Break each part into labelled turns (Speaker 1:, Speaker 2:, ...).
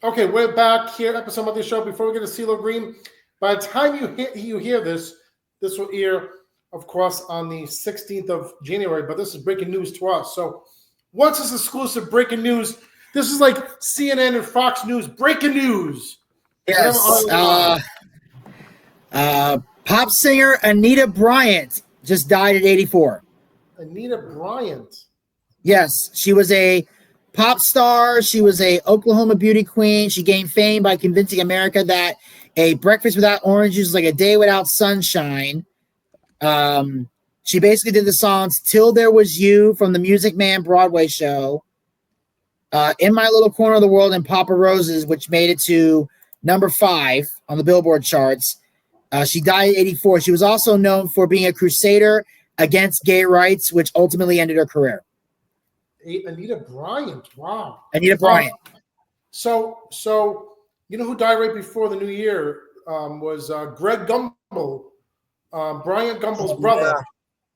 Speaker 1: Okay, we're back here, episode of the show. Before we get to CeeLo Green, by the time you hear this, this will air, of course, on the 16th of January. But this is breaking news to us. So, what's this exclusive breaking news? This is like CNN and Fox News breaking news.
Speaker 2: Yes. Pop singer Anita Bryant just died at 84.
Speaker 1: Anita Bryant.
Speaker 2: Yes, she was a pop star. She was a Oklahoma beauty queen. She gained fame by convincing America that a breakfast without oranges is like a day without sunshine. She basically did the songs "Till There Was You" from the Music Man Broadway show, "In My Little Corner of the World" and "Papa Roses," which made it to number 5 on the Billboard charts. She died at 84. She was also known for being a crusader against gay rights, which ultimately ended her career.
Speaker 1: Anita Bryant. Wow.
Speaker 2: Anita Bryant.
Speaker 1: So you know who died right before the new year was Greg Gumbel, Brian Gumbel's brother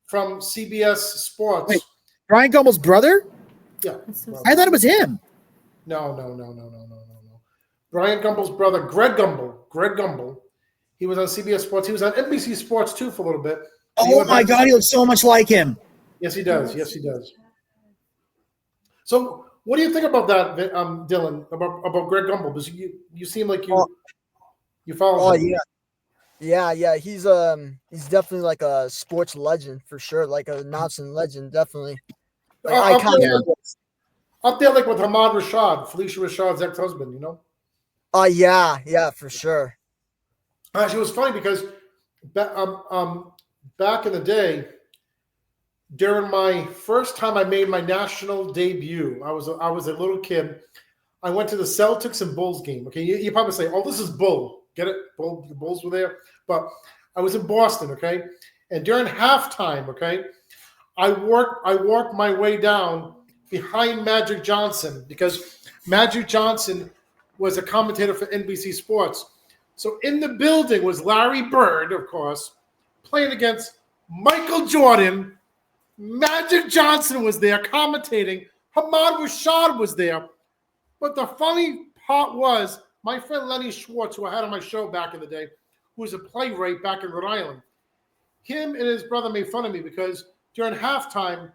Speaker 1: from CBS Sports.
Speaker 2: Wait, Brian Gumbel's brother?
Speaker 1: Yeah.
Speaker 2: I thought it was him.
Speaker 1: No. Brian Gumbel's brother, Greg Gumbel. He was on CBS Sports. He was on NBC Sports too for a little bit.
Speaker 2: Oh my God, he looks so much like him.
Speaker 1: Yes, he does. So, what do you think about that, Dylan? About Greg Gumbel? Because you seem like you follow him.
Speaker 3: Yeah. He's definitely like a sports legend for sure, like an announcing legend, definitely.
Speaker 1: Up there, like with Ahmad Rashad, Felicia Rashad's ex-husband. You know.
Speaker 3: Yeah, for sure.
Speaker 1: Actually, it was funny because back in the day, during my first time I made my national debut, I was a little kid. I went to the Celtics and Bulls game. Okay, you probably say, "Oh, this is Bull." Get it? Bull. The Bulls were there, but I was in Boston. Okay, and during halftime, okay, I walked my way down behind Magic Johnson because Magic Johnson was a commentator for NBC Sports. So in the building was Larry Bird, of course, playing against Michael Jordan. Magic Johnson was there commentating. Ahmad Rashad was there. But the funny part was my friend Lenny Schwartz, who I had on my show back in the day, who was a playwright back in Rhode Island, him and his brother made fun of me because during halftime,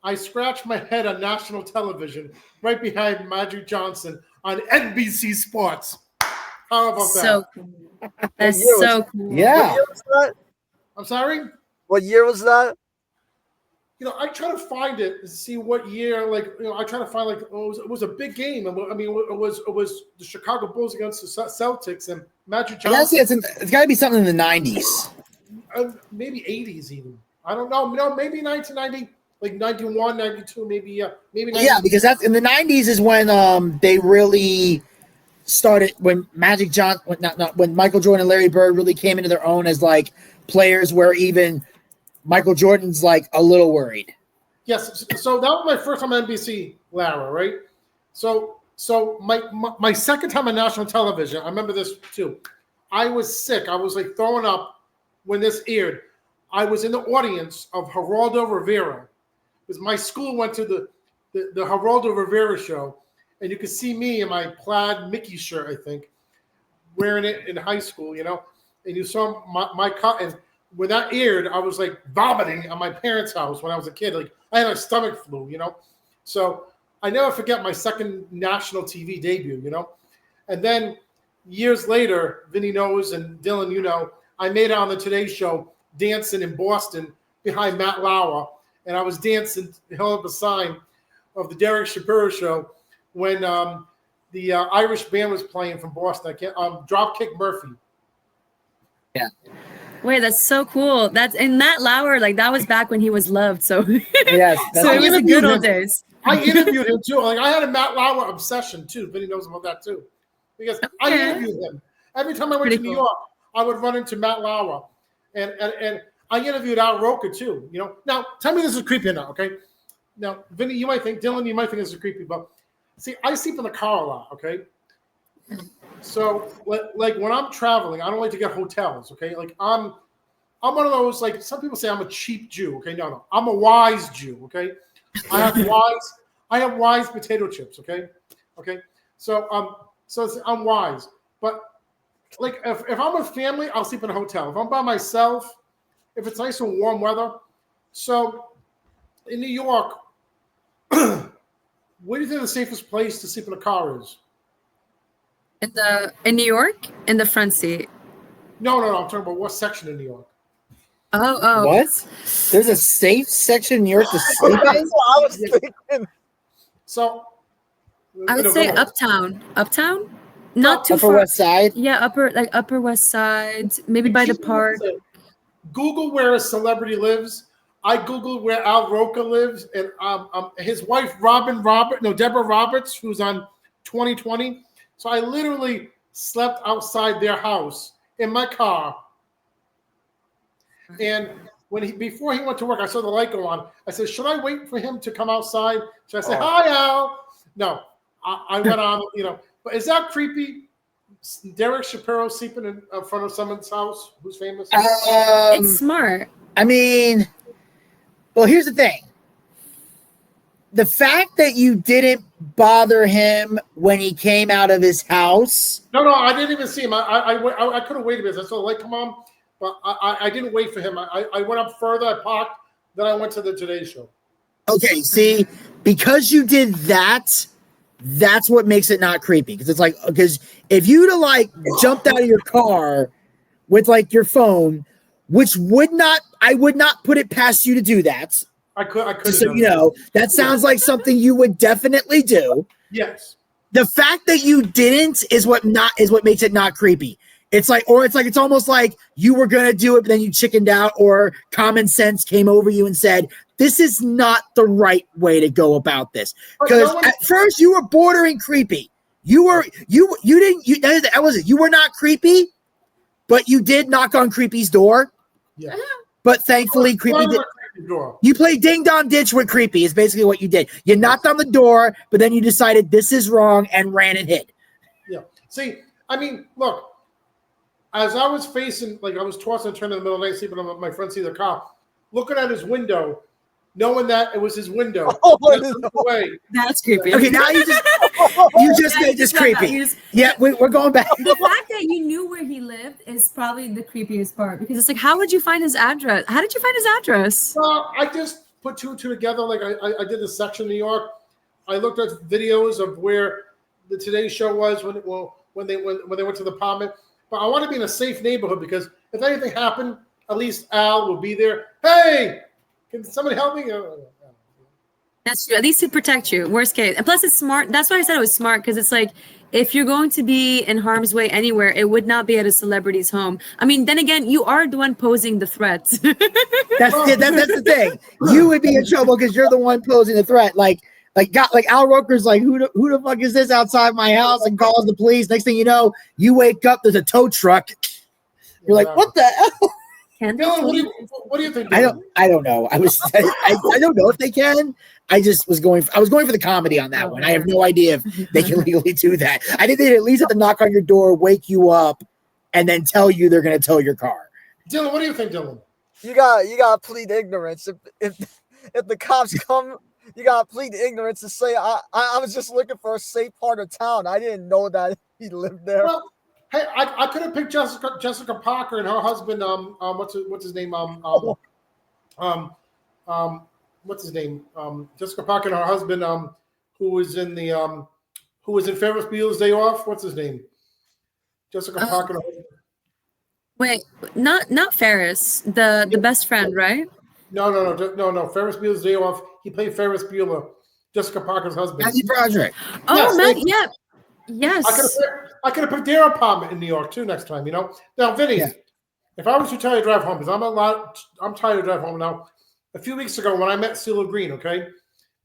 Speaker 1: I scratched my head on national television right behind Magic Johnson on NBC Sports. How about
Speaker 4: that? Cool. That's so cool.
Speaker 2: Yeah.
Speaker 3: What year was that?
Speaker 1: I'm sorry?
Speaker 3: What year was that?
Speaker 1: You know, I try to find it and see what year. Like, you know, I try to find it was a big game. I mean, it was the Chicago Bulls against the Celtics and Magic Johnson.
Speaker 2: It's got to be something in the 90s.
Speaker 1: Maybe 80s even. I don't know. No, maybe 1990, like 91, 92, maybe. Maybe 90.
Speaker 2: Yeah, because that's in the 90s is when they really started, when Magic Johnson, when Michael Jordan and Larry Bird really came into their own as like players, where even Michael Jordan's like a little worried.
Speaker 1: Yes, so that was my first time on NBC, Lara, right? So my second time on national television, I remember this too. I was sick. I was like throwing up when this aired. I was in the audience of Geraldo Rivera because my school went to the Geraldo Rivera show, and you could see me in my plaid Mickey shirt, I think, wearing it in high school, you know, and you saw my cut. And when that aired, I was like vomiting at my parents' house when I was a kid. Like I had a stomach flu, you know. So I never forget my second national TV debut, you know. And then years later, Vinny knows and Dylan, you know, I made it on the Today Show dancing in Boston behind Matt Lauer. And I was dancing, held up a sign of the Derek Shapiro Show when the Irish band was playing from Boston. Dropkick Murphy.
Speaker 2: Yeah.
Speaker 4: Wait, that's so cool. And Matt Lauer, like that was back when he was loved. So
Speaker 2: yes,
Speaker 4: so it was the good old days.
Speaker 1: I interviewed him too. Like I had a Matt Lauer obsession too. Vinny knows about that too, because I interviewed him every time I went to New York. I would run into Matt Lauer, and I interviewed Al Roker too. You know. Now tell me this is creepy now, okay? Now, Vinny, you might think, Dylan, you might think this is creepy, but see, I sleep in the car a lot, okay? So, like when I'm traveling, I don't like to get hotels, okay? Like I'm one of those, like some people say I'm a cheap Jew, okay? No, I'm a wise Jew, okay? I have wise potato chips, okay? Okay. So I'm wise. But like if I'm with family, I'll sleep in a hotel. If I'm by myself, if it's nice and warm weather. So in New York, where do you think the safest place to sleep in a car is?
Speaker 4: In New York, in the front seat.
Speaker 1: No. I'm talking about what section in New York.
Speaker 4: Oh.
Speaker 2: What? There's a safe section in New York to sleep
Speaker 3: That's
Speaker 2: in?
Speaker 3: what I was thinking.
Speaker 1: So
Speaker 4: I would
Speaker 1: go
Speaker 4: say
Speaker 1: ahead.
Speaker 4: Uptown. Uptown? Not too
Speaker 2: Upper
Speaker 4: far.
Speaker 2: West Side?
Speaker 4: Yeah, Upper West Side, maybe by the park.
Speaker 1: Google where a celebrity lives. I Googled where Al Roker lives, and his wife Deborah Roberts, who's on 2020. So I literally slept outside their house in my car. And before he went to work, I saw the light go on. I said, "Should I wait for him to come outside?" Should I say, "Hi, Al"? No, I went on. But is that creepy? Derek Shapiro sleeping in front of someone's house who's famous?
Speaker 4: It's smart.
Speaker 2: I mean, well, here's the thing. The fact that you didn't bother him when he came out of his house.
Speaker 1: No, I didn't even see him. I could have waited a bit. I saw the light come on, but I didn't wait for him. I went up further, I parked, then I went to the Today Show.
Speaker 2: Okay, see, because you did that, that's what makes it not creepy. Because it's like, because if you'd have like jumped out of your car with like your phone, which I would not put it past you to do that.
Speaker 1: I could.
Speaker 2: So you know, that sounds like something you would definitely do.
Speaker 1: Yes.
Speaker 2: The fact that you didn't is what makes it not creepy. It's almost like you were gonna do it, but then you chickened out, or common sense came over you and said, "This is not the right way to go about this." Because at first you were bordering creepy. You were not creepy, but you did knock on Creepy's door.
Speaker 1: Yeah.
Speaker 2: But thankfully, Creepy did. You played Ding Dong Ditch with Creepy is basically what you did. You knocked on the door, but then you decided this is wrong and ran and hid.
Speaker 1: Yeah. See, I mean, look, as I was facing, like I was tossing and turning in the middle of the night, sleeping on my front seat of the car, looking at his window, knowing that it was his window.
Speaker 4: That's creepy.
Speaker 2: Okay, now you just made this creepy. Yeah, we're going back.
Speaker 4: The fact that you knew where he lived is probably the creepiest part, because it's like, how would you find his address? How did you find his address?
Speaker 1: Well, I just put two and two together. Like I did this section in New York. I looked at videos of where the Today Show was when they went to the apartment. But I want to be in a safe neighborhood, because if anything happened, at least Al will be there. Hey, can somebody help me?
Speaker 4: That's true. At least to protect you. Worst case. And plus, it's smart. That's why I said it was smart, because it's like, if you're going to be in harm's way anywhere, it would not be at a celebrity's home. I mean, then again, you are the one posing the threat.
Speaker 2: That's the thing. You would be in trouble because you're the one posing the threat. Like Al Roker's like, who the fuck is this outside my house, and calls the police. Next thing you know, you wake up, there's a tow truck. You're like, what the hell?
Speaker 1: Dylan, what do you think?
Speaker 2: I don't know. I don't know if they can. I was going for the comedy on that one. I have no idea if they can legally do that. I think they at least have to knock on your door, wake you up, and then tell you they're going to tow your car.
Speaker 1: Dylan, what do you think, Dylan?
Speaker 3: You got to plead ignorance. If the cops come, you got to plead ignorance to say, I was just looking for a safe part of town. I didn't know that he lived there.
Speaker 1: Well, hey, I could have picked Jessica Parker and her husband. What's his name? What's his name? Jessica Parker and her husband. Who was in Ferris Bueller's Day Off? What's his name? Jessica Parker. And her husband.
Speaker 4: Wait, not Ferris, the best friend, right?
Speaker 1: No. Ferris Bueller's Day Off. He played Ferris Bueller. Jessica Parker's husband.
Speaker 2: Matthew Broderick.
Speaker 4: Oh,
Speaker 1: yes,
Speaker 4: yeah. Yes.
Speaker 1: I could have picked their apartment in New York too next time. Now, Vinny, if I was to tell you to drive home, because I'm tired to drive home now. A few weeks ago when I met CeeLo Green, okay,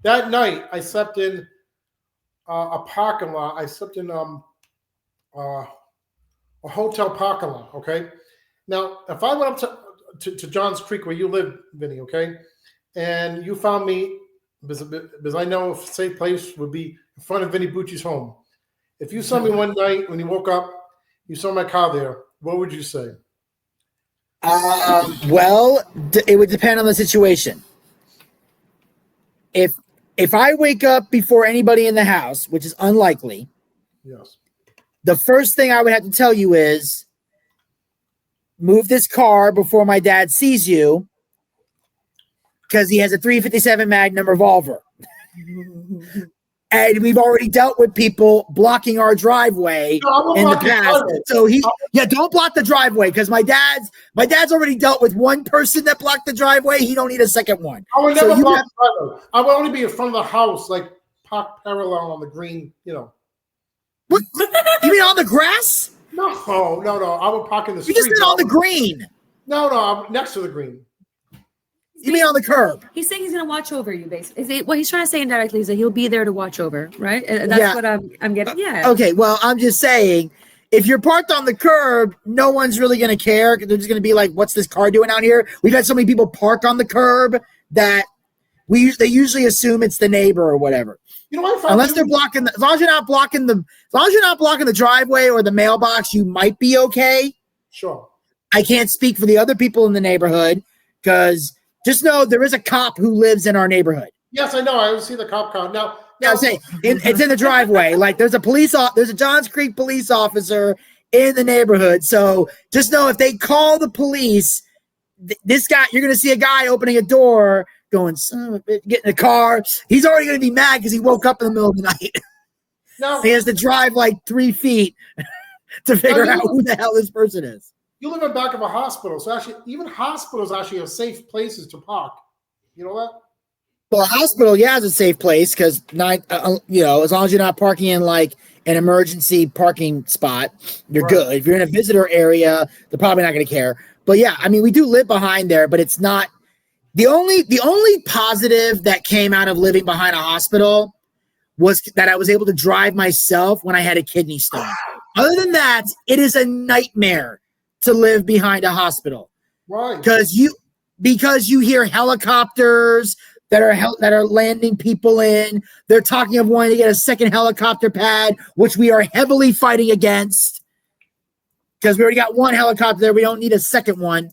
Speaker 1: that night I slept in a parking lot. I slept in a hotel parking lot. Okay, now if I went up to Johns Creek where you live, Vinny, okay, and you found me because I know a safe place would be in front of Vinny Bucci's home. If you saw me one night when you woke up, you saw my car there, what would you say?
Speaker 2: Well, it would depend on the situation. If I wake up before anybody in the house, which is unlikely,
Speaker 1: Yes.
Speaker 2: The first thing I would have to tell you is move this car before my dad sees you, because he has a 357 Magnum revolver. And we've already dealt with people blocking our driveway
Speaker 1: No, I won't
Speaker 2: in the
Speaker 1: block your
Speaker 2: past.
Speaker 1: driveway.
Speaker 2: So don't block the driveway, because my dad's already dealt with one person that blocked the driveway. He don't need a second one.
Speaker 1: I would
Speaker 2: So
Speaker 1: never
Speaker 2: you
Speaker 1: block
Speaker 2: have-
Speaker 1: the driveway. I would only be in front of the house, like park parallel on the green.
Speaker 2: What? You mean on the grass?
Speaker 1: No. I would park in the
Speaker 2: You
Speaker 1: street.
Speaker 2: just meant on the green.
Speaker 1: No, I'm next to the green.
Speaker 2: You mean on the curb?
Speaker 4: He's saying he's gonna watch over you, basically. What he's trying to say indirectly is that he'll be there to watch over, right? That's
Speaker 2: Yeah.
Speaker 4: what I'm getting. Yeah.
Speaker 2: Okay, well, I'm just saying, if you're parked on the curb, no one's really going to care, because they're just going to be like, what's this car doing out here? We've had so many people park on the curb that they usually assume it's the neighbor or whatever.
Speaker 1: You know what I found?
Speaker 2: Unless they're blocking as long as you're not blocking the driveway or the mailbox, you might be okay.
Speaker 1: Sure.
Speaker 2: I can't speak for the other people in the neighborhood, because just know there is a cop who lives in our neighborhood.
Speaker 1: Yes, I know. I see the cop car now.
Speaker 2: Yeah, I'm saying it's in the driveway. Like there's a Johns Creek police officer in the neighborhood. So just know, if they call the police, this guy, you're going to see a guy opening a door, going, son of a bitch, get in the car. He's already going to be mad because he woke up in the middle of the night.
Speaker 1: Now,
Speaker 2: He has to drive like 3 feet to figure out who the hell this person is.
Speaker 1: you live in back of a hospital, so actually, even hospitals actually are safe places to park. You know that?
Speaker 2: Well, a hospital, yeah, is a safe place, because as long as you're not parking in like an emergency parking spot, you're
Speaker 1: Right.
Speaker 2: good. If you're in a visitor area, they're probably not going to care. But yeah, I mean, we do live behind there, but it's not the only positive that came out of living behind a hospital was that I was able to drive myself when I had a kidney stone. Other than that, it is a nightmare to live behind a hospital,
Speaker 1: Right.
Speaker 2: because you hear helicopters that are landing people in. They're talking of wanting to get a second helicopter pad, which we are heavily fighting against, because we already got one helicopter there. We don't need a second one,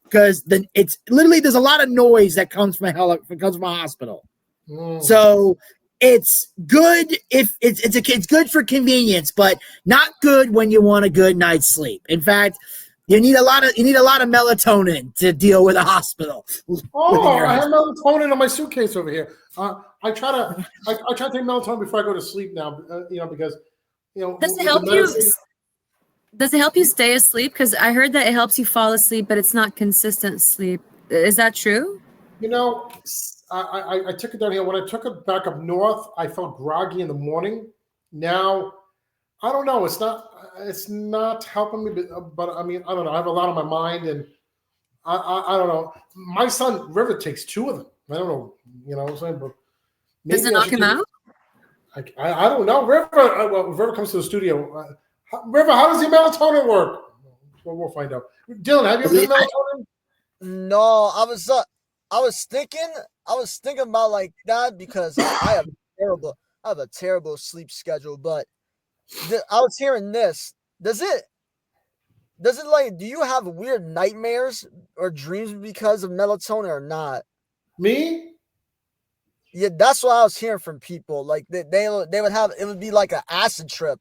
Speaker 2: because then it's literally, there's a lot of noise that comes from a hospital.
Speaker 1: Mm.
Speaker 2: So it's good if it's good for convenience, but not good when you want a good night's sleep. In fact, you need a lot of melatonin to deal with a hospital.
Speaker 1: Oh, I have melatonin in my suitcase over here. I try to take melatonin before I go to sleep now. Because
Speaker 4: Does
Speaker 1: with
Speaker 4: it help
Speaker 1: the
Speaker 4: you?
Speaker 1: medicine-
Speaker 4: Does it help you stay asleep? Because I heard that it helps you fall asleep, but it's not consistent sleep. Is that true?
Speaker 1: I took it down here. When I took it back up north, I felt groggy in the morning. Now, I don't know. It's not helping me. But I mean, I don't know. I have a lot on my mind, and I don't know. My son River takes 2 of them. I don't know. You know what I'm saying? But
Speaker 4: Does it knock him out?
Speaker 1: I don't know. River comes to the studio. River, how does your melatonin work? Well, we'll find out. Dylan, have you ever taken melatonin?
Speaker 3: No, I was thinking about like that, because I have a terrible sleep schedule. But I was hearing this. Does it like, do you have weird nightmares or dreams because of melatonin or not?
Speaker 1: Me?
Speaker 3: Yeah, that's what I was hearing from people. Like they would have, it would be like an acid trip.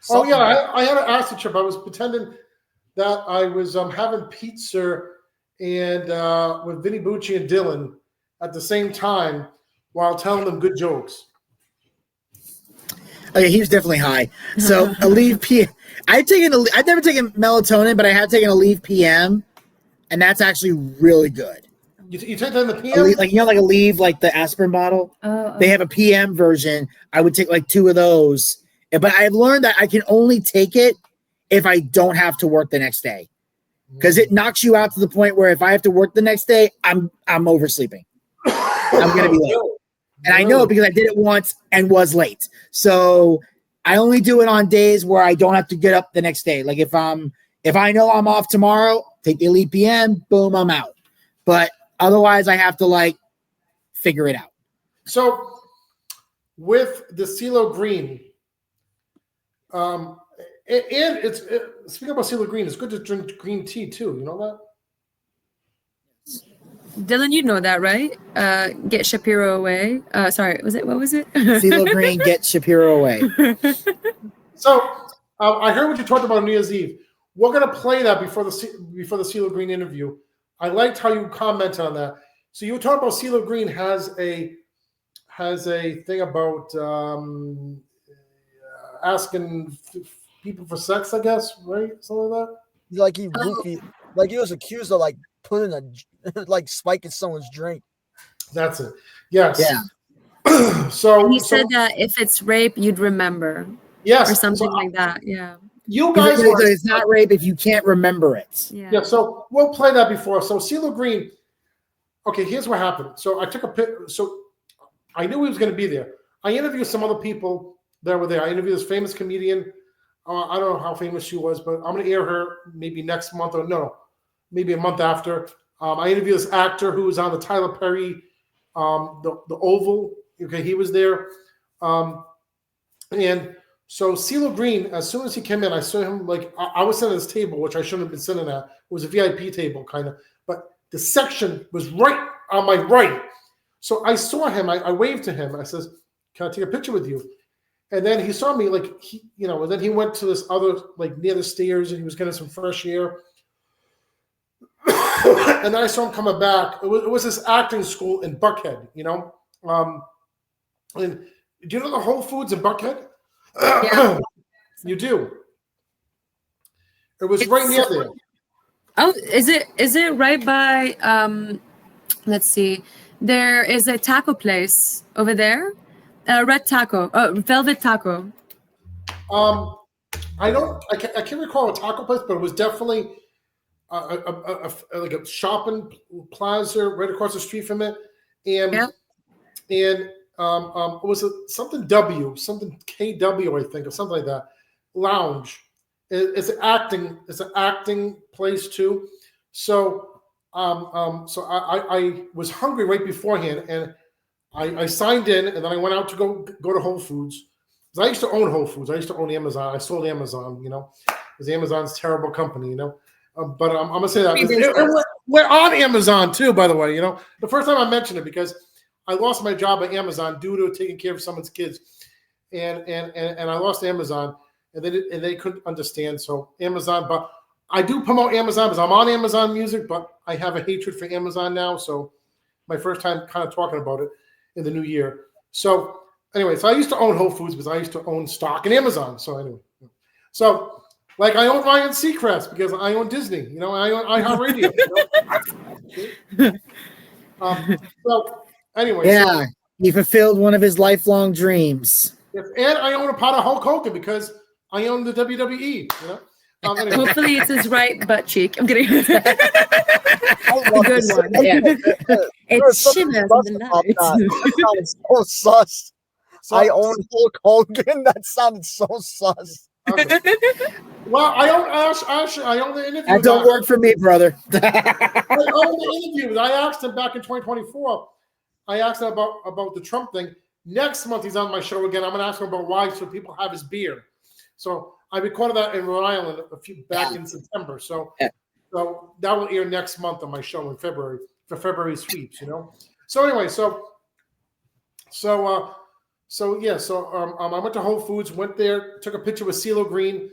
Speaker 1: Oh yeah,
Speaker 3: Something like-
Speaker 1: I had an acid trip. I was pretending that I was having pizza and with Vinny Bucci and Dylan at the same time while telling them good jokes.
Speaker 2: Oh yeah, he was definitely high. So Aleve P. I've never taken melatonin, but I have taken Aleve PM, and that's actually really good.
Speaker 1: You take that in the PM?
Speaker 2: Like Aleve, like the aspirin bottle.
Speaker 4: Oh,
Speaker 2: They have a PM version. I would take like 2 of those. But I've learned that I can only take it if I don't have to work the next day, because it knocks you out to the point where if I have to work the next day, I'm oversleeping. I'm gonna be late, and I know it because I did it once and was late. So I only do it on days where I don't have to get up the next day. Like if I know I'm off tomorrow, take the Elite PM, boom, I'm out. But otherwise, I have to like figure it out.
Speaker 1: So with the CeeLo Green, and speaking about CeeLo Green, it's good to drink green tea too. You know that?
Speaker 4: Dylan, you know that, right? Get Shapiro away. Sorry, what was it?
Speaker 2: CeeLo Green, get Shapiro away.
Speaker 1: So I heard what you talked about on New Year's Eve. We're gonna play that before the CeeLo Green interview. I liked how you commented on that. So you were talking about CeeLo Green has a thing about asking people for sex, I guess, right? Something like that.
Speaker 3: Like he roofied, like he was accused of like putting a like spiking someone's drink.
Speaker 1: That's it. Yes.
Speaker 2: Yeah.
Speaker 1: So
Speaker 4: He said that if it's rape, you'd remember,
Speaker 1: yes,
Speaker 4: or something
Speaker 1: so
Speaker 4: like that. Yeah.
Speaker 1: you guys were
Speaker 2: It's not rape if you can't remember it.
Speaker 1: Yeah, so we'll play that before. So CeeLo Green, okay, here's what happened. So I took a pic. So I knew he was going to be there. I interviewed some other people that were there. I interviewed this famous comedian. I don't know how famous she was, but I'm going to air her maybe next month or no, maybe a month after. I interviewed this actor who was on the Tyler Perry, the Oval. Okay, he was there. And so CeeLo Green, as soon as he came in, I saw him like I was sitting at this table, which I shouldn't have been sitting at. It was a VIP table, kind of, but the section was right on my right. So I saw him. I waved to him. I says, "Can I take a picture with you?" And then he saw me, like and then he went to this other, like near the stairs, and he was getting some fresh air. And then I saw him coming back. It was this acting school in Buckhead, and do you know the Whole Foods in Buckhead?
Speaker 4: Yeah.
Speaker 1: You do. It was right near there.
Speaker 4: Oh, is it right by let's see. There is a taco place over there. Red Taco. Velvet Taco.
Speaker 1: I can't recall a taco place, but it was definitely like a shopping plaza right across the street from it. And it was something something KW, I think, or something like that. Lounge. It's an acting place too. So I was hungry right beforehand, and I signed in, and then I went out to go to Whole Foods. Because I used to own Whole Foods. I used to own Amazon. I sold Amazon, because Amazon's a terrible company, But I'm gonna say that we're on Amazon too, by the way. The first time I mentioned it because I lost my job at Amazon due to taking care of someone's kids, and I lost Amazon, and they couldn't understand. So Amazon, but I do promote Amazon because I'm on Amazon Music, but I have a hatred for Amazon now. So my first time kind of talking about it in the new year. So anyway, so I used to own Whole Foods because I used to own stock in Amazon. So anyway, like I own Ryan Seacrest because I own Disney. I own iHeartRadio. So anyway,
Speaker 2: yeah, he fulfilled one of his lifelong dreams.
Speaker 1: And I own a pot of Hulk Hogan because I own the WWE. Anyway.
Speaker 4: Hopefully it's his right butt cheek. I'm kidding. A good one.
Speaker 3: Yeah.
Speaker 4: It shimmers in the night.
Speaker 3: That sounded so sus. I own Hulk Hogan. That sounded so sus.
Speaker 1: Okay. Well, I own Ash. I own the interview.
Speaker 2: That don't work for me, brother.
Speaker 1: I own the interview. I asked him back in 2024. I asked him about the Trump thing. Next month he's on my show again. I'm going to ask him about why so people have his beer. So I recorded that in Rhode Island back in September. So so that will air next month on my show in February for February sweeps. So anyway, I went to Whole Foods, went there, took a picture with CeeLo Green,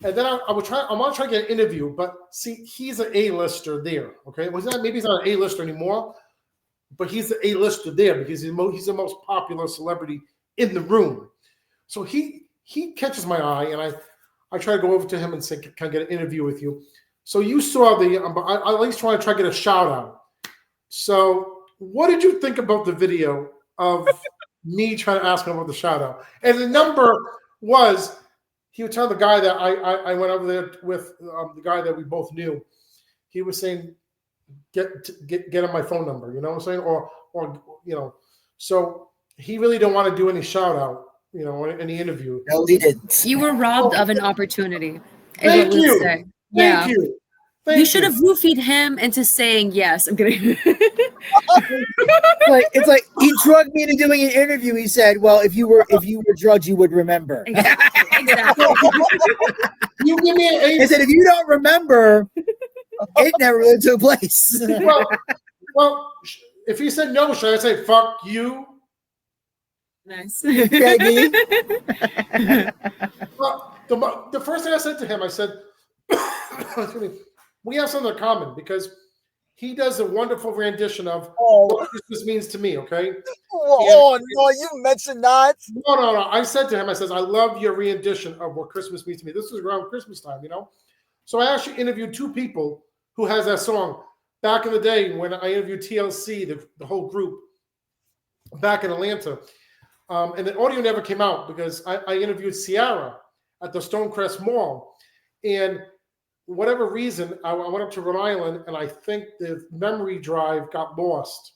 Speaker 1: and then I want to try to get an interview. But see, he's an A-lister there. Okay, maybe he's not an A-lister anymore, but he's the A-lister there because he's the most popular celebrity in the room. So he catches my eye, and I try to go over to him and say, "Can I get an interview with you?" So you saw I at least try to get a shout out. So what did you think about the video of me trying to ask him about the shout out? And the number was, he would tell the guy that I went over there with, the guy that we both knew. He was saying, get him my phone number, you know what I'm saying? Or so he really don't want to do any shout out, or any interview.
Speaker 2: No, he didn't.
Speaker 4: You were robbed of an opportunity.
Speaker 1: Thank you.
Speaker 4: Yeah.
Speaker 1: Thank you.
Speaker 4: You should have roofied him into saying yes. I'm kidding.
Speaker 2: It's like he drugged me into doing an interview. He said, "Well, if you were drugged, you would remember."
Speaker 4: Exactly.
Speaker 1: You give me an
Speaker 2: He said, "If you don't remember, it never really took place."
Speaker 1: well, if he said no, should I say fuck you?
Speaker 4: Nice.
Speaker 2: Peggy.
Speaker 1: Well, the first thing I said to him, I said, excuse me, we have something in common because he does a wonderful rendition of what Christmas means to me, okay?
Speaker 3: Oh, no, you mentioned that.
Speaker 1: No. I said to him, I says, I love your rendition of what Christmas means to me. This was around Christmas time, you know? So I actually interviewed 2 people who has that song. Back in the day when I interviewed TLC, the whole group, back in Atlanta. And the audio never came out because I interviewed Ciara at the Stonecrest Mall. And whatever reason, I went up to Rhode Island, and I think the memory drive got lost.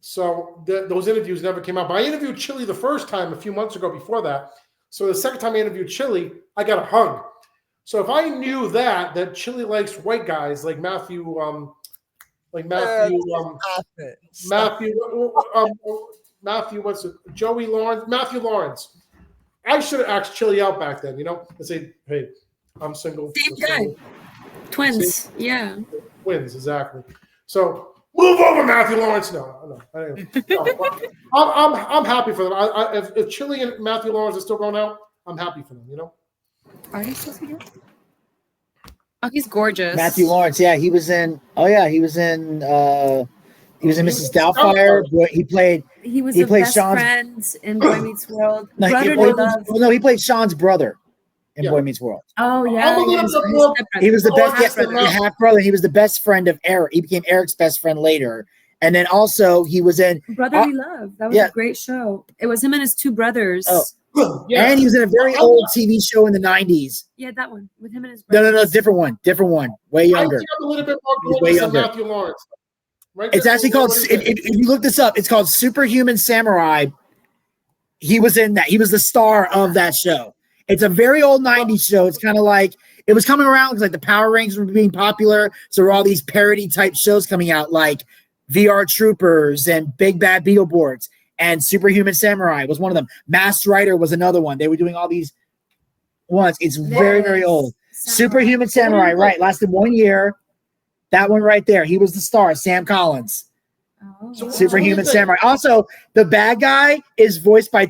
Speaker 1: So those interviews never came out. But I interviewed Chili the first time a few months ago before that. So the second time I interviewed Chili, I got a hug. So if I knew that Chili likes white guys like Matthew, what's it? Joey Lawrence, Matthew Lawrence. I should have asked Chili out back then, you know, and say, hey, I'm single.
Speaker 4: Same guy. Twins. Yeah.
Speaker 1: Twins, exactly. So move over, Matthew Lawrence. No. I'm happy for them. If Chili and Matthew Lawrence are still going out, I'm happy for them, you know.
Speaker 4: Are they still together? Oh, he's gorgeous.
Speaker 2: Matthew Lawrence, yeah, he was in Mrs. Doubtfire. He played
Speaker 4: the best
Speaker 2: Sean's
Speaker 4: friend in Boy Meets World.
Speaker 2: He played Sean's brother in Boy Meets World.
Speaker 4: Oh yeah,
Speaker 2: he was the best half brother. He was the best friend of Eric. He became Eric's best friend later. And then also he was in
Speaker 4: Brotherly Love. That was a great show. It was him and his 2 brothers.
Speaker 2: Oh. Yeah. And he was in a very old TV show in the 90s.
Speaker 4: Yeah, that one with him and his brothers.
Speaker 2: No, different one, way younger.
Speaker 1: I think I'm a little bit more glorious than Matthew Lawrence. Right,
Speaker 2: it's actually called. If you look this up, it's called Superhuman Samurai. He was in that. He was the star of that show. It's a very old 90s show. It's kind of like it was coming around because like the Power Rangers were being popular, so there were all these parody type shows coming out, like VR Troopers and Big Bad Beetleborgs. And Superhuman Samurai was one of them. Masked Rider was another one. They were doing all these ones. It's very, very old. Superhuman Samurai, right? Lasted 1 year. That one right there. He was the star, Sam Collins.
Speaker 4: Oh.
Speaker 2: Superhuman Samurai. Also, the bad guy is voiced by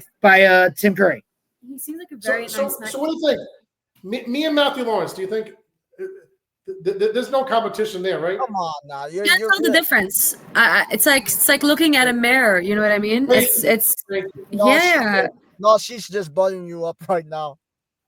Speaker 2: Tim Curry.
Speaker 4: He seems like a very nice man.
Speaker 1: So what do you think? Me and Matthew Lawrence, do you think there's no competition there, right?
Speaker 3: Come on now.
Speaker 4: You can't tell the difference. It's like looking at a mirror. You know what I mean? It's
Speaker 3: she's just buttering you up right now.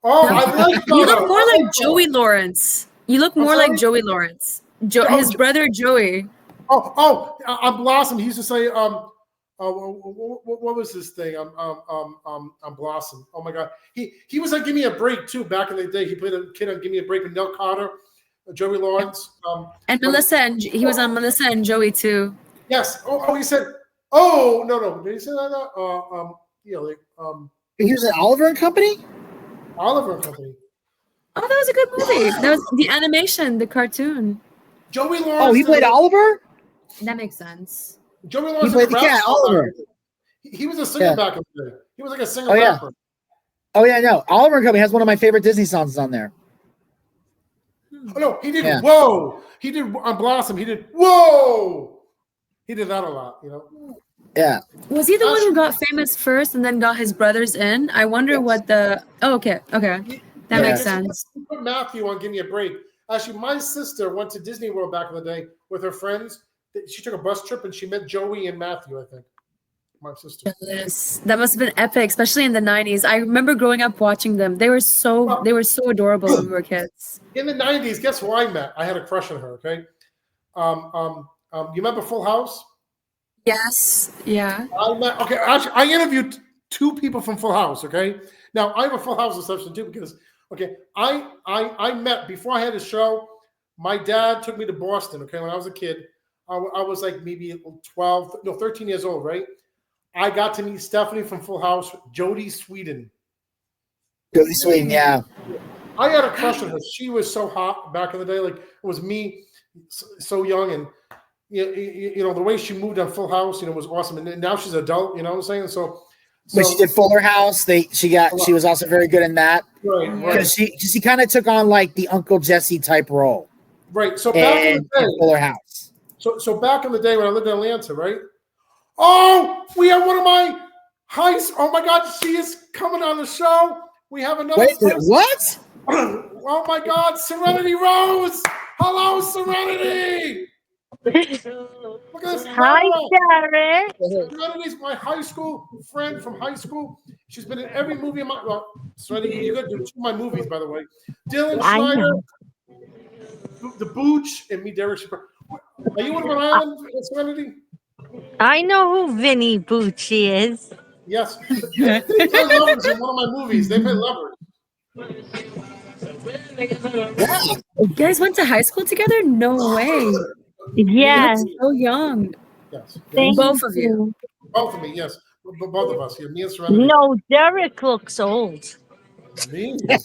Speaker 1: Oh, I like
Speaker 4: you look more like Joey Lawrence. You look more like Joey Lawrence. His brother Joey.
Speaker 1: I'm Blossom. He used to say, what was his thing? I'm Blossom. Oh my God. He was like Give Me a Break too back in the day. He played a kid on Give Me a Break with Nell Carter. Joey Lawrence,
Speaker 4: and Melissa, and he was on Melissa and Joey too.
Speaker 1: Yes. He said, no. Did he say that?
Speaker 2: He was in Oliver and Company.
Speaker 1: Oliver and Company.
Speaker 4: Oh, that was a good movie. That was the animation, the cartoon.
Speaker 1: Joey Lawrence.
Speaker 2: Oh, he played Oliver.
Speaker 4: That makes sense.
Speaker 1: Joey Lawrence.
Speaker 2: He played the cat, Oliver.
Speaker 1: He was a singer back in the day. He was like a singer.
Speaker 2: Rapper. Oh yeah, no. Oliver and Company has one of my favorite Disney songs on there.
Speaker 1: Oh no, he did. Yeah. Whoa, he did on Blossom. He did. Whoa, he did that a lot. You know.
Speaker 2: Yeah.
Speaker 4: Was he the one who got famous first and then got his brothers in? I wonder what the. Oh, okay. That makes sense.
Speaker 1: Put Matthew on Give Me a Break. Actually, my sister went to Disney World back in the day with her friends. She took a bus trip and she met Joey and Matthew, I think. My sister.
Speaker 4: That must have been epic, especially in the 90s. I remember growing up watching them. They were so adorable when we were kids.
Speaker 1: In the 90s, guess who I met? I had a crush on her, okay? You remember Full House?
Speaker 4: Yes. Yeah.
Speaker 1: Actually, I interviewed 2 people from Full House, okay? Now, I have a Full House exception too because, okay, I met, before I had a show, my dad took me to Boston, okay, when I was a kid. I was like maybe 13 years old, right? I got to meet Stephanie from Full House, Jodie Sweetin.
Speaker 2: Jodie Sweetin, yeah.
Speaker 1: I had a crush on her. She was so hot back in the day. Like, it was me, so young, and you know the way she moved on Full House, was awesome. And now she's adult, you know what I'm saying? So
Speaker 2: when she did Fuller House, she was also very good in that.
Speaker 1: Right.
Speaker 2: Because she kind of took on like the Uncle Jesse type role.
Speaker 1: Right. So back in the day,
Speaker 2: Fuller House.
Speaker 1: So back in the day when I lived in Atlanta, right? Oh, we have one of my oh my God, she is coming on the show. We have another
Speaker 2: Wait,
Speaker 1: person.
Speaker 2: what?
Speaker 1: Oh my God, Serenity Rose! Hello, Serenity! Look at this.
Speaker 5: Hi,
Speaker 1: Laura.
Speaker 5: Derek.
Speaker 1: Serenity's my high school friend from high school. She's been in every movie of my. Well, Serenity, you got to do 2 of my movies, by the way. Dylan
Speaker 5: I
Speaker 1: Schneider,
Speaker 5: know.
Speaker 1: The Booch, and me, Derek. Are you in Rhode Island, Serenity?
Speaker 5: I know who Vinny Bucci is.
Speaker 1: Yes. They play lovers in one of my movies. They play lovers.
Speaker 4: You guys went to high school together? No way.
Speaker 5: Yes.
Speaker 4: You're so young.
Speaker 1: Yes.
Speaker 5: Thank
Speaker 4: Both of you.
Speaker 1: Both of me, yes. Both of us. Yeah, me and Serenity.
Speaker 5: No, Derek looks old.
Speaker 1: Me?
Speaker 2: Yes.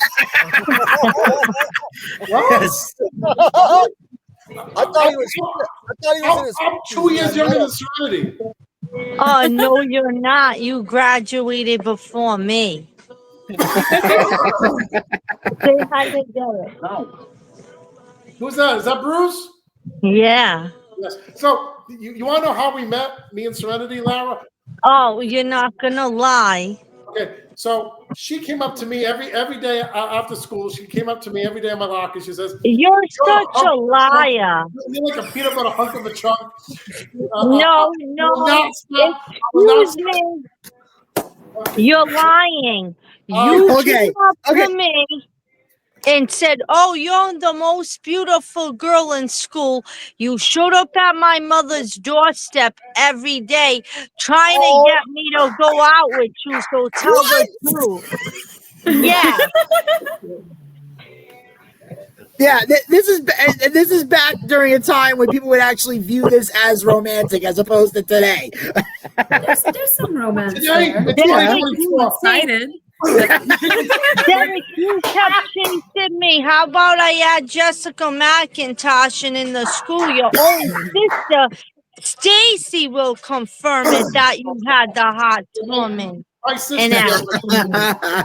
Speaker 3: I thought he was in his.
Speaker 1: I'm 2 years younger than Serenity.
Speaker 5: Oh, no, you're not. You graduated before me. Say hi to Derek.
Speaker 1: Who's that? Is that Bruce?
Speaker 5: Yeah.
Speaker 1: Yes. So you want to know how we met, me and Serenity, Lara?
Speaker 5: Oh, you're not going to lie.
Speaker 1: Okay. So she came up to me every day after school. She came up to me every day in my locker. She says,
Speaker 5: You're such a liar.
Speaker 1: "You're like a peanut butter hunk of a chunk."
Speaker 5: No, excuse me. You're lying. You
Speaker 2: Okay,
Speaker 5: came up
Speaker 2: okay.
Speaker 5: to me and said, "Oh, you're the most beautiful girl in school." You showed up at my mother's doorstep every day trying to get me to go out with you, so tell the truth. Yeah.
Speaker 2: Yeah, this is back during a time when people would actually view this as romantic as opposed to today.
Speaker 4: There's some romance
Speaker 1: Today,
Speaker 4: there.
Speaker 1: it's
Speaker 5: Yeah.
Speaker 1: 2024.
Speaker 4: Excited.
Speaker 5: Derek, you kept chasing me. How about I add Jessica McIntosh in the school? Your own sister, Stacy, will confirm it that you had the hot woman.
Speaker 1: My sister.
Speaker 5: And
Speaker 1: Yeah.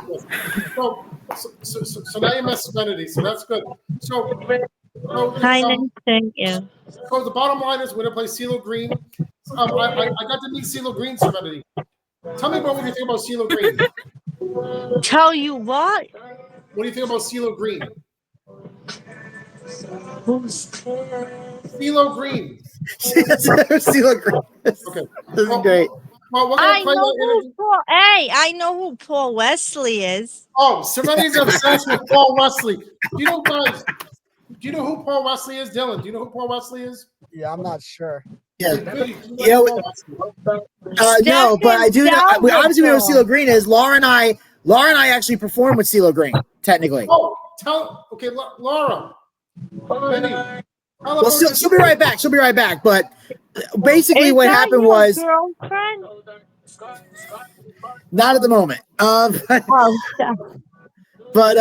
Speaker 1: So now you met Serenity, so that's good. So
Speaker 5: Hi, thank you.
Speaker 1: so the bottom line is we're gonna play CeeLo Green. I got to meet CeeLo Green, Serenity. Tell me what you think about CeeLo Green.
Speaker 5: Tell you what?
Speaker 1: What do you think about CeeLo Green?
Speaker 5: Who's
Speaker 1: CeeLo Green.
Speaker 2: CeeLo Green.
Speaker 1: Okay.
Speaker 2: This is great.
Speaker 1: Well, we're
Speaker 5: I
Speaker 1: gonna play
Speaker 5: know
Speaker 1: that
Speaker 5: who
Speaker 1: interview.
Speaker 5: Paul. Hey, I know who Paul Wesley is.
Speaker 1: Oh, Serenity's obsessed with Paul Wesley. Do you know, guys? Do you know who Paul Wesley is, Dylan? Do you know who Paul Wesley is?
Speaker 3: Yeah, I'm not sure.
Speaker 2: Yeah.
Speaker 1: Really, do you know
Speaker 2: Yeah,
Speaker 1: Paul Wesley?
Speaker 2: No, but I do know.
Speaker 5: Stephen
Speaker 2: Obviously, we know who
Speaker 5: Salvador.
Speaker 2: CeeLo Green is. Laura and I actually performed with CeeLo Green, technically.
Speaker 1: Oh, okay, Laura. Benny, tell
Speaker 2: Well,
Speaker 1: about
Speaker 2: she'll be right back. She'll be right back. But basically,
Speaker 5: Is
Speaker 2: what
Speaker 5: that
Speaker 2: happened
Speaker 5: your
Speaker 2: was
Speaker 5: girlfriend?
Speaker 2: not at the moment.
Speaker 5: Oh, stop.
Speaker 2: But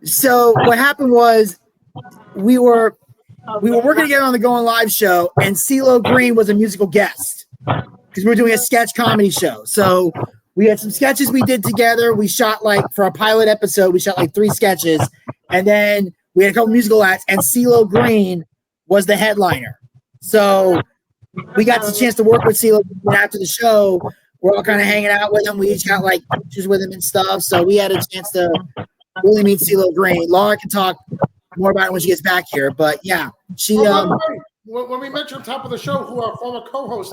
Speaker 2: so what happened was we were working together on the Going Live show, and CeeLo Green was a musical guest because we were doing a sketch comedy show. So we had some sketches we did together. We shot for our pilot episode, we shot 3 sketches, and then we had a couple musical acts, and CeeLo Green was the headliner. So we got the chance to work with CeeLo Green after the show. We're all kind of hanging out with him. We each got pictures with him and stuff. So we had a chance to really meet CeeLo Green. Laura can talk more about it when she gets back here. But yeah, she.
Speaker 1: Oh, by the way, when we met you on top of the show, who our former co-host,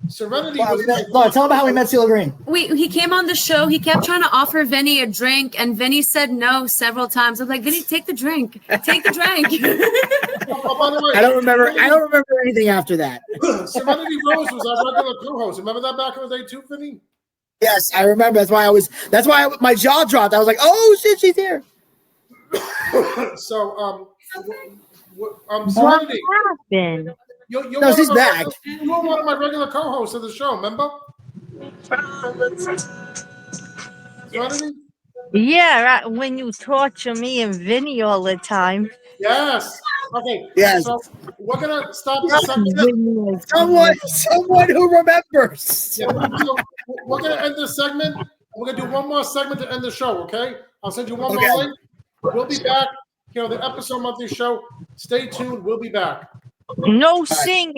Speaker 1: Serenity was.
Speaker 2: Laura, tell them how we met CeeLo Green.
Speaker 4: He came on the show. He kept trying to offer Vinny a drink, and Vinny said no several times. I'm like, Vinny, take the drink. Take the drink.
Speaker 1: Oh, by the way,
Speaker 2: I don't remember anything after that.
Speaker 1: Serenity Rose was our regular co-host. Remember that back in the day too, Vinny?
Speaker 2: Yes, I remember. That's why my jaw dropped. I was like, oh shit, she's here.
Speaker 1: So,
Speaker 5: What
Speaker 1: Serenity,
Speaker 5: happened?
Speaker 1: you're
Speaker 2: No,
Speaker 1: one
Speaker 2: she's
Speaker 1: of my
Speaker 2: back.
Speaker 1: You were one of my regular co-hosts of the show. Remember? Serenity?
Speaker 5: Yeah, right, when you torture me and Vinny all the time.
Speaker 1: Yes. Okay.
Speaker 2: Yes.
Speaker 1: So we're gonna stop the segment.
Speaker 5: Vinny is-
Speaker 2: Someone who remembers.
Speaker 1: Yeah, so we're gonna end this segment. We're gonna do one more segment to end the show. Okay. I'll send you one
Speaker 2: Okay.
Speaker 1: more link. We'll be back. The episode monthly show. Stay tuned. We'll be back.
Speaker 5: No singing.